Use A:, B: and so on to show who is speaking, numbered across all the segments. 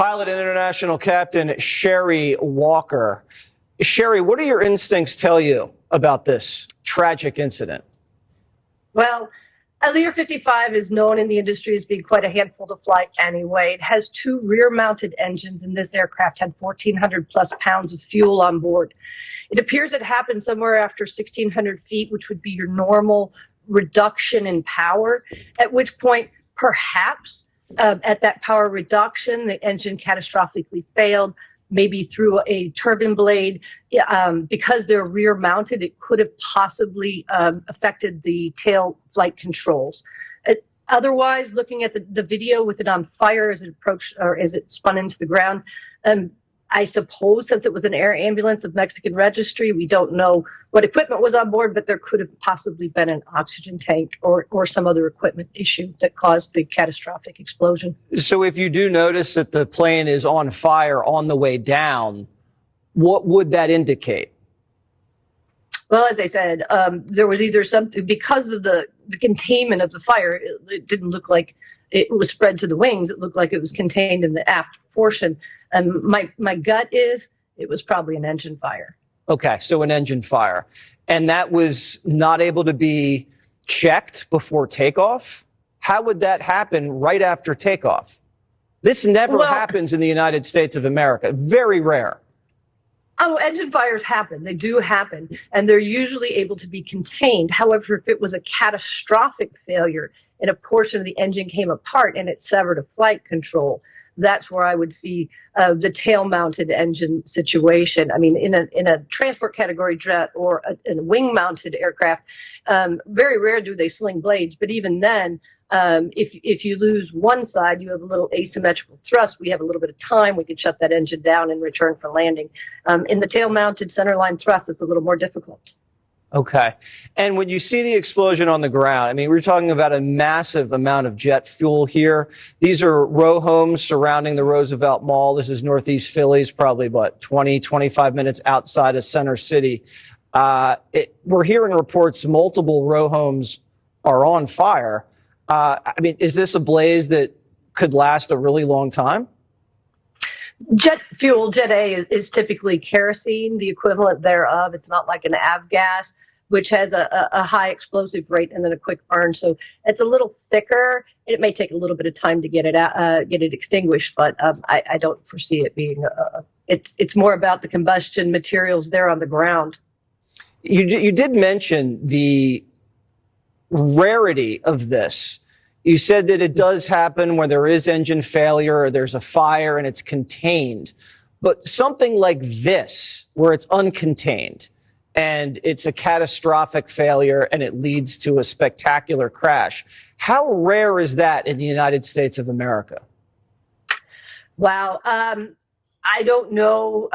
A: Pilot and International Captain Sherry Walker. Sherry, what do your instincts tell you about this tragic incident?
B: Well, a Lear 55 is known in the industry as being quite a handful to fly anyway. It has two rear-mounted engines, and this aircraft had 1,400 plus pounds of fuel on board. It appears it happened somewhere after 1,600 feet, which would be your normal reduction in power, at which point perhaps at that power reduction, the engine catastrophically failed, maybe through a turbine blade. Because they're rear mounted, it could have possibly affected the tail flight controls. Otherwise, looking at the video with it on fire as it approached or as it spun into the ground, I suppose since it was an air ambulance of Mexican registry, we don't know what equipment was on board, but there could have possibly been an oxygen tank or some other equipment issue that caused the catastrophic explosion.
A: So if you do notice that the plane is on fire on the way down, what would that indicate?
B: Well, as I said, there was either something, because of the containment of the fire, it didn't look like it was spread to the wings. It looked like it was contained in the aft portion. And my gut is it was probably an engine fire.
A: Okay, so an engine fire. And that was not able to be checked before takeoff? How would that happen right after takeoff? This never happens in the United States of America. Very rare.
B: Oh, engine fires happen. They do happen. And they're usually able to be contained. However, if it was a catastrophic failure and a portion of the engine came apart and it severed a flight control, that's where I would see the tail-mounted engine situation. I mean, in a transport category jet or a wing-mounted aircraft, very rare do they sling blades. But even then, if you lose one side, you have a little asymmetrical thrust. We have a little bit of time. We can shut that engine down and return for landing. In the tail-mounted centerline thrust, it's a little more difficult.
A: Okay. And when you see the explosion on the ground, I mean, we're talking about a massive amount of jet fuel here. These are row homes surrounding the Roosevelt Mall. This is Northeast Philly's, probably, 25 minutes outside of Center City. We're hearing reports multiple row homes are on fire. I mean, is this a blaze that could last a really long time?
B: Jet fuel, Jet A, is typically kerosene, the equivalent thereof. It's not like an avgas, which has a high explosive rate and then a quick burn. So it's a little thicker. It may take a little bit of time to get it out, get it extinguished, but I don't foresee it being. It's more about the combustion materials there on the ground.
A: You did mention the rarity of this. You said that it does happen when there is engine failure or there's a fire and it's contained. But something like this, where it's uncontained and it's a catastrophic failure and it leads to a spectacular crash, how rare is that in the United States of America?
B: Wow. I don't know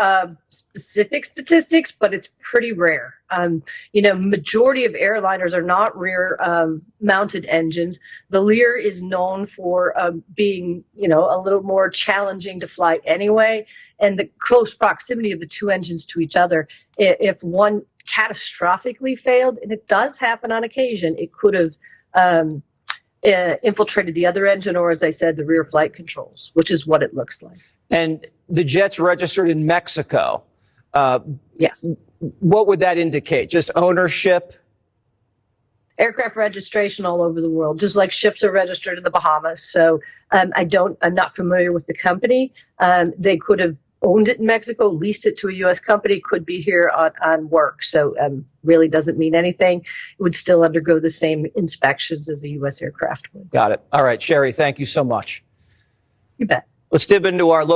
B: specific statistics, but it's pretty rare. Majority of airliners are not rear mounted engines. The Lear is known for being, a little more challenging to fly anyway. And the close proximity of the two engines to each other, if one catastrophically failed, and it does happen on occasion, it could have infiltrated the other engine, or as I said, the rear flight controls, which is what it looks like.
A: And the jet's registered in Mexico.
B: Yes.
A: What would that indicate? Just ownership?
B: Aircraft registration all over the world, just like ships are registered in the Bahamas. So I'm not familiar with the company. They could have owned it in Mexico, leased it to a U.S. company, could be here on work. So really doesn't mean anything. It would still undergo the same inspections as a U.S. aircraft would.
A: Got it. All right, Sherry, thank you so much.
B: You bet.
A: Let's dip into our local